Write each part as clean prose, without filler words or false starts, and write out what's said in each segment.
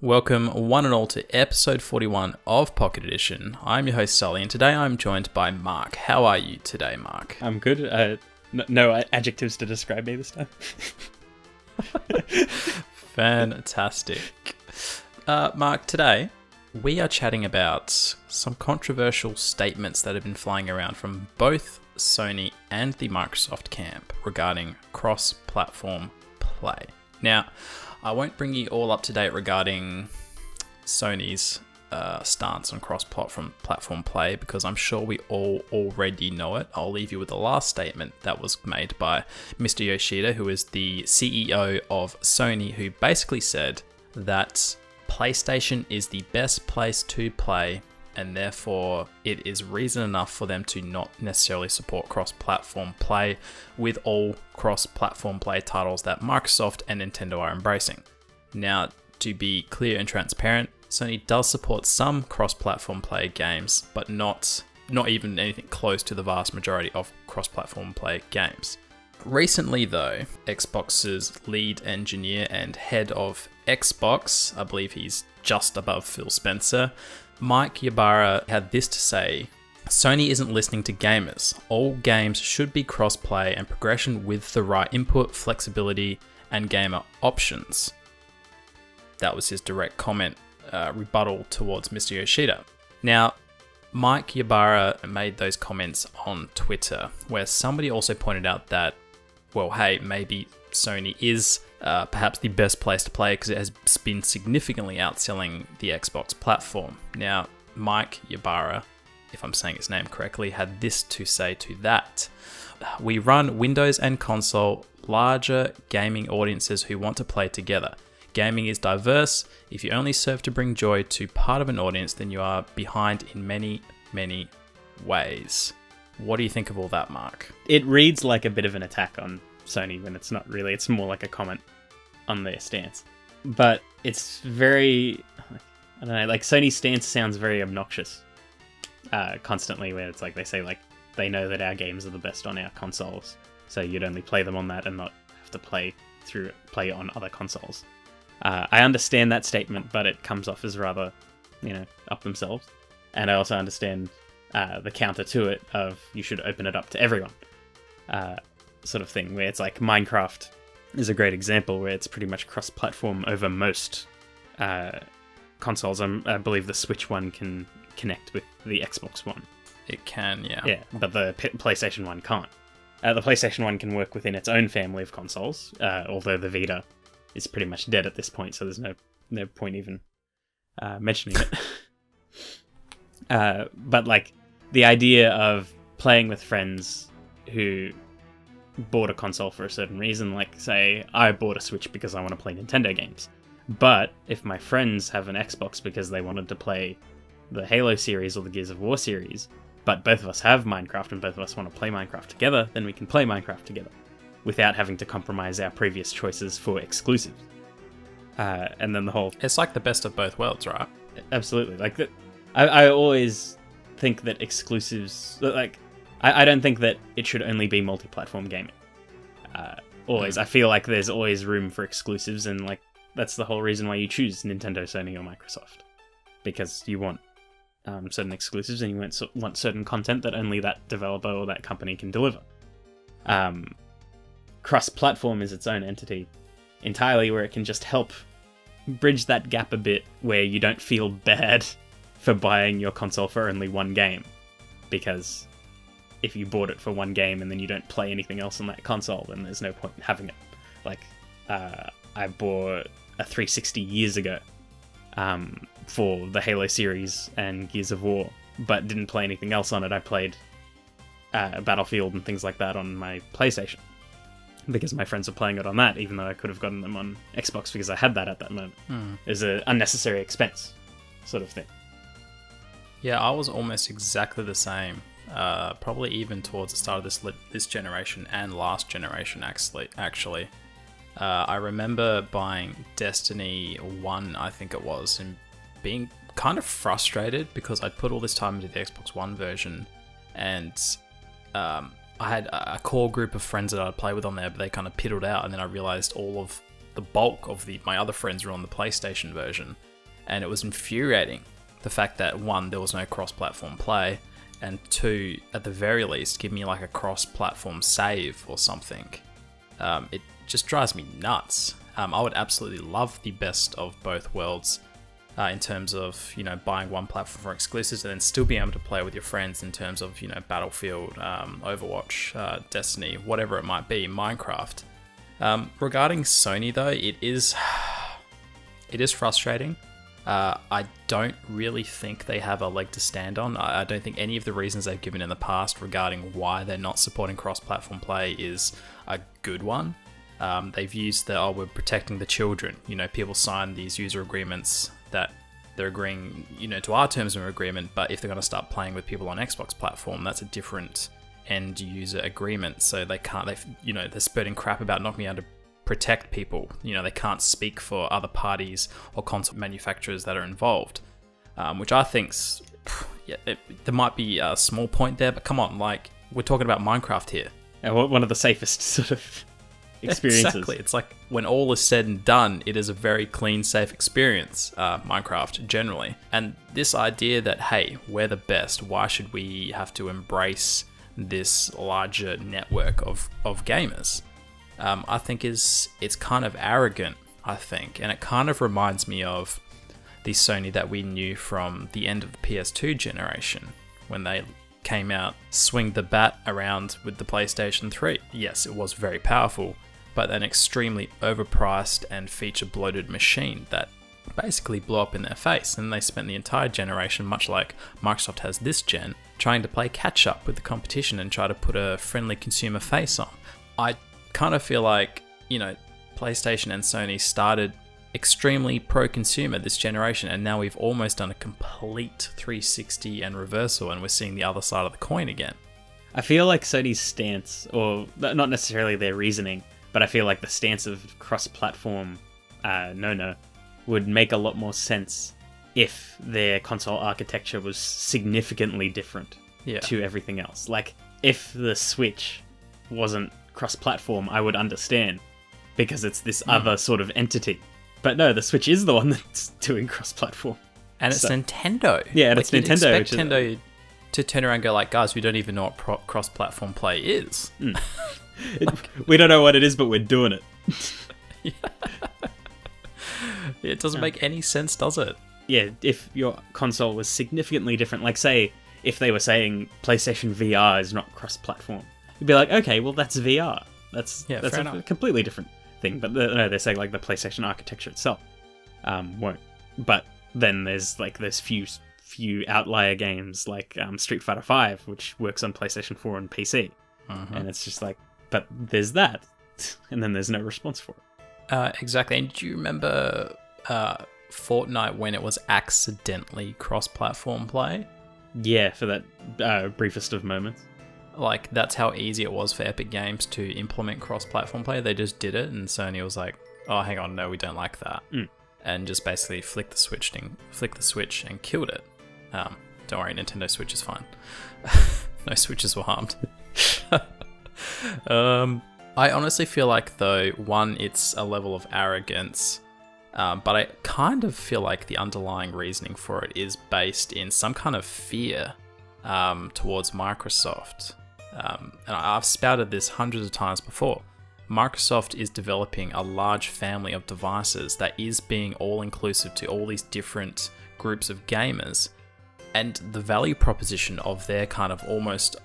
Welcome one and all to episode 41 of Pocket Edition. I'm your host Sully, and today I'm joined by Mark. How are you today, Mark? I'm good. No adjectives to describe me this time. Fantastic. Mark, today we are chatting about some controversial statements that have been flying around from both Sony and the Microsoft camp regarding cross-platform play. Now, I won't bring you all up to date regarding Sony's stance on cross-platform play because I'm sure we all already know it. I'll leave you with the last statement that was made by Mr. Yoshida, who is the CEO of Sony, who basically said that PlayStation is the best place to play, and therefore it is reason enough for them to not necessarily support cross-platform play with all cross-platform play titles that Microsoft and Nintendo are embracing. Now, to be clear and transparent, Sony does support some cross-platform play games, but not even anything close to the vast majority of cross-platform play games. Recently though, Xbox's lead engineer and head of Xbox, I believe he's just above Phil Spencer, Mike Ybarra had this to say: Sony isn't listening to gamers. All games should be cross-play and progression with the right input, flexibility, and gamer options. That was his direct comment, rebuttal towards Mr. Yoshida. Now, Mike Ybarra made those comments on Twitter, where somebody also pointed out that, well, hey, maybe Sony is perhaps the best place to play because it has been significantly outselling the Xbox platform. Now, Mike Ybarra, if I'm saying his name correctly, had this to say to that: we run Windows and console, larger gaming audiences who want to play together. Gaming is diverse. If you only serve to bring joy to part of an audience, then you are behind in many, many ways. What do you think of all that, Mark? It reads like a bit of an attack on Sony when it's not really. It's more like a comment on their stance. But it's very, I don't know, like Sony's stance sounds very obnoxious constantly, where it's like they say like they know that our games are the best on our consoles, so you'd only play them on that and not have to play on other consoles. I understand that statement, but it comes off as rather, up themselves. And I also understand the counter to it of you should open it up to everyone. Sort of thing, where it's like Minecraft is a great example where it's pretty much cross-platform over most consoles. I believe the Switch one can connect with the Xbox One. It can, yeah. Yeah, but the PlayStation one can't. The PlayStation one can work within its own family of consoles, although the Vita is pretty much dead at this point, so there's no point even mentioning it. But like the idea of playing with friends who bought a console for a certain reason, like say I bought a Switch because I want to play Nintendo games, but if my friends have an Xbox because they wanted to play the Halo series or the Gears of War series, but both of us have Minecraft and both of us want to play Minecraft together, then we can play Minecraft together without having to compromise our previous choices for exclusives. And then the whole... It's like the best of both worlds, right? Absolutely. Like that. I always think that exclusives... Like, I don't think that it should only be multi-platform gaming. Always. I feel like there's always room for exclusives, and like that's the whole reason why you choose Nintendo, Sony, or Microsoft. Because you want certain exclusives and you want certain content that only that developer or that company can deliver. Cross-platform is its own entity entirely, where it can just help bridge that gap a bit, where you don't feel bad for buying your console for only one game. Because if you bought it for one game and then you don't play anything else on that console, then there's no point in having it. Like, I bought a 360 years ago for the Halo series and Gears of War, but didn't play anything else on it. I played Battlefield and things like that on my PlayStation, because my friends were playing it on that, even though I could have gotten them on Xbox because I had that at that moment. It was an unnecessary expense sort of thing. Yeah, I was almost exactly the same. Probably even towards the start of this generation and last generation, actually. I remember buying Destiny 1, I think it was, and being kind of frustrated because I'd put all this time into the Xbox One version, and I had a core group of friends that I'd play with on there, but they kind of piddled out, and then I realized all of the bulk of my other friends were on the PlayStation version. And it was infuriating, the fact that, one, there was no cross-platform play, and two, at the very least, give me like a cross-platform save or something. It just drives me nuts. I would absolutely love the best of both worlds in terms of, buying one platform for exclusives and then still being able to play with your friends in terms of, Battlefield, Overwatch, Destiny, whatever it might be, Minecraft. Regarding Sony though, it is frustrating. I don't really think they have a leg to stand on. I don't think any of the reasons they've given in the past regarding why they're not supporting cross-platform play is a good one. They've used we're protecting the children. People sign these user agreements that they're agreeing, to our terms of agreement, but if they're going to start playing with people on Xbox platform, that's a different end user agreement. So they're spurting crap about not being able to protect people. They can't speak for other parties or console manufacturers that are involved, which I think's, there might be a small point there, but come on, like, we're talking about Minecraft here. One of the safest sort of experiences. Exactly. It's like, when all is said and done, it is a very clean, safe experience, Minecraft generally. And this idea that, hey, we're the best, why should we have to embrace this larger network of gamers? I think it's kind of arrogant, I think, and it kind of reminds me of the Sony that we knew from the end of the PS2 generation, when they came out, swing the bat around with the PlayStation 3. Yes, it was very powerful, but an extremely overpriced and feature-bloated machine that basically blew up in their face, and they spent the entire generation, much like Microsoft has this gen, trying to play catch-up with the competition and try to put a friendly consumer face on. I kind of feel like, PlayStation and Sony started extremely pro-consumer this generation, and now we've almost done a complete 360 and reversal, and we're seeing the other side of the coin again. I feel like Sony's stance, or not necessarily their reasoning, but I feel like the stance of cross-platform no would make a lot more sense if their console architecture was significantly different to everything else. Like, if the Switch wasn't cross-platform, I would understand, because it's this other sort of entity. But no, the Switch is the one that's doing cross-platform. And it's Nintendo. Yeah, and it's Nintendo. Expect Nintendo to turn around and go like, guys, we don't even know what cross-platform play is. We don't know what it is, but we're doing it. It doesn't make any sense, does it? Yeah, if your console was significantly different, like say, if they were saying PlayStation VR is not cross-platform, you'd be like, okay, well, that's VR. That's a completely different thing. But no, they're saying like the PlayStation architecture itself won't. But then there's few outlier games like Street Fighter V, which works on PlayStation 4 and PC. And it's just like, but there's that, and then there's no response for it. Exactly. And do you remember Fortnite when it was accidentally cross-platform play? Yeah, for that briefest of moments. Like, that's how easy it was for Epic Games to implement cross-platform play. They just did it, and Sony was like, oh, hang on, no, we don't like that. And just basically flicked the switch and killed it. Don't worry, Nintendo Switch is fine. No switches were harmed. I honestly feel like, though, one, it's a level of arrogance, but I kind of feel like the underlying reasoning for it is based in some kind of fear towards Microsoft. And I've spouted this hundreds of times before. Microsoft is developing a large family of devices that is being all-inclusive to all these different groups of gamers, and the value proposition of their kind of almost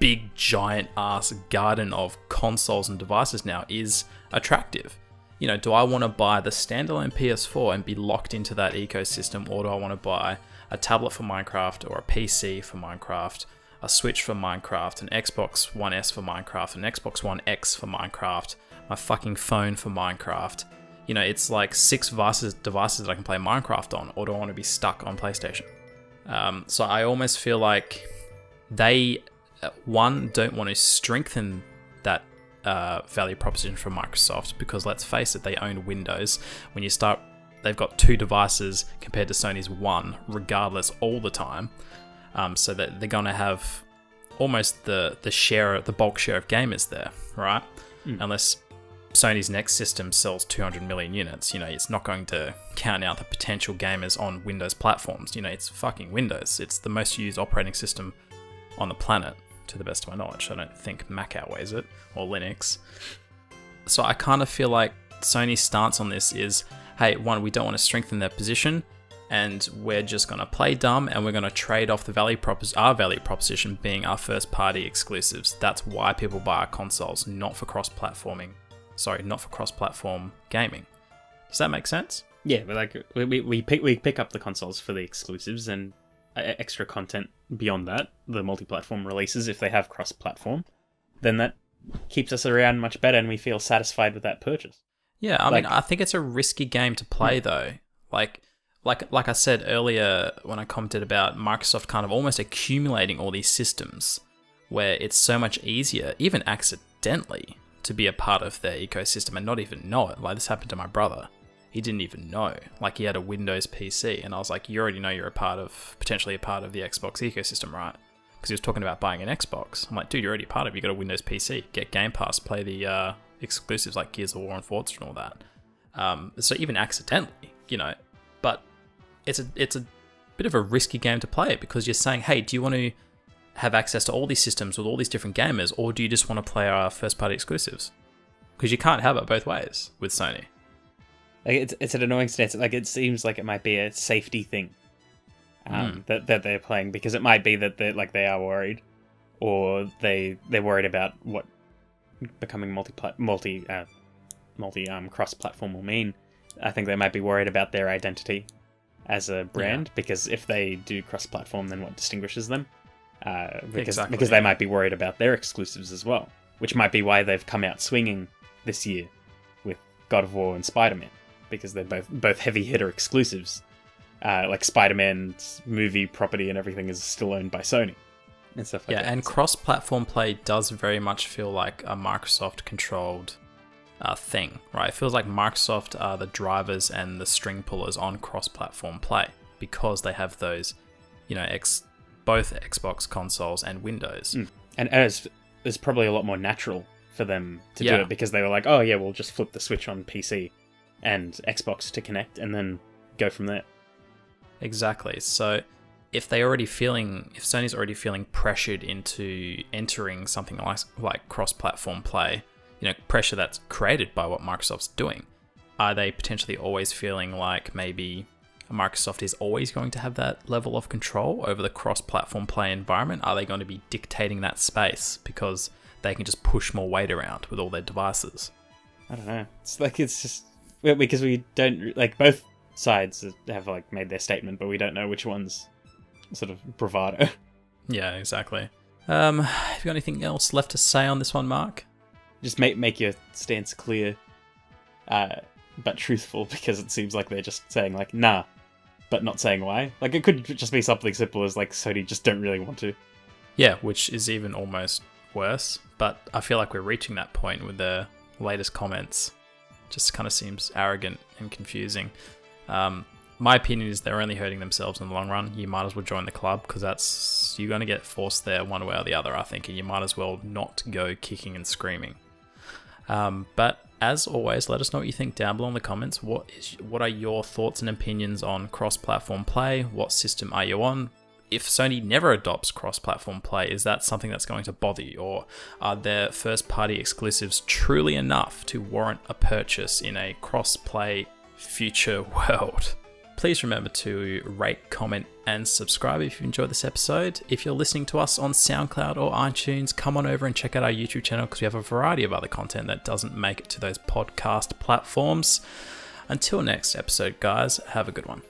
big giant ass garden of consoles and devices now is attractive. Do I want to buy the standalone PS4 and be locked into that ecosystem, or do I want to buy a tablet for Minecraft, or a PC for Minecraft, a Switch for Minecraft, an Xbox One S for Minecraft, an Xbox One X for Minecraft, my fucking phone for Minecraft? It's like 6 devices that I can play Minecraft on, or do I want to be stuck on PlayStation? So I almost feel like they, one, don't want to strengthen that value proposition for Microsoft, because let's face it, they own Windows. When you start, they've got 2 devices compared to Sony's 1, regardless, all the time. So that they're going to have almost the bulk share of gamers there, right? Unless Sony's next system sells 200 million units, it's not going to count out the potential gamers on Windows platforms. It's fucking Windows. It's the most used operating system on the planet, to the best of my knowledge. I don't think Mac outweighs it, or Linux. So I kind of feel like Sony's stance on this is, hey, one, we don't want to strengthen their position, and we're just going to play dumb, and we're going to trade off our value proposition being our first-party exclusives. That's why people buy our consoles, not for cross-platform gaming. Does that make sense? Yeah, but like we pick up the consoles for the exclusives and extra content beyond that, the multi-platform releases, if they have cross-platform, then that keeps us around much better, and we feel satisfied with that purchase. Yeah, I mean, I think it's a risky game to play though. Like I said earlier when I commented about Microsoft kind of almost accumulating all these systems, where it's so much easier, even accidentally, to be a part of their ecosystem and not even know it. Like, this happened to my brother. He didn't even know. Like, he had a Windows PC, and I was like, you already know you're potentially a part of the Xbox ecosystem, right? Because he was talking about buying an Xbox. I'm like, dude, you're already a part of it. You got a Windows PC. Get Game Pass, play the exclusives like Gears of War and Forza and all that. So even accidentally, but it's a bit of a risky game to play, because you're saying, hey, do you want to have access to all these systems with all these different gamers, or do you just want to play our first-party exclusives? Because you can't have it both ways with Sony. Like, it's an annoying stance. Like, it seems like it might be a safety thing that they're playing, because it might be that they are worried, or they're worried about what becoming multi cross-platform will mean. I think they might be worried about their identity as a brand, because if they do cross-platform, then what distinguishes them? Because they might be worried about their exclusives as well, which might be why they've come out swinging this year with God of War and Spider-Man, because they're both heavy hitter exclusives. Like Spider-Man's movie property and everything is still owned by Sony and stuff like that. Yeah, and cross-platform play does very much feel like a Microsoft-controlled thing, right? It feels like Microsoft are the drivers and the string pullers on cross-platform play, because they have those, both Xbox consoles and Windows. And it's probably a lot more natural for them to do it, because they were like, oh yeah, we'll just flip the switch on PC and Xbox to connect and then go from there. Exactly. So if Sony's already feeling pressured into entering something like cross-platform play, pressure that's created by what Microsoft's doing, are they potentially always feeling like maybe Microsoft is always going to have that level of control over the cross-platform play environment? Are they going to be dictating that space because they can just push more weight around with all their devices? I don't know. It's just because we don't, both sides have made their statement, but we don't know which one's sort of bravado. Yeah, exactly. Have you got anything else left to say on this one, Mark? Just make your stance clear, but truthful, because it seems like they're just saying nah, but not saying why. It could just be something simple as Sony just don't really want to. Yeah, which is even almost worse. But I feel like we're reaching that point with the latest comments. Just kind of seems arrogant and confusing. My opinion is they're only hurting themselves in the long run. You might as well join the club, because you're going to get forced there one way or the other, I think, and you might as well not go kicking and screaming. But as always, let us know what you think down below in the comments. What are your thoughts and opinions on cross-platform play? What system are you on? If Sony never adopts cross-platform play, is that something that's going to bother you? Or are their first-party exclusives truly enough to warrant a purchase in a cross-play future world? Please remember to rate, comment, and subscribe if you enjoyed this episode. If you're listening to us on SoundCloud or iTunes, come on over and check out our YouTube channel, because we have a variety of other content that doesn't make it to those podcast platforms. Until next episode, guys, have a good one.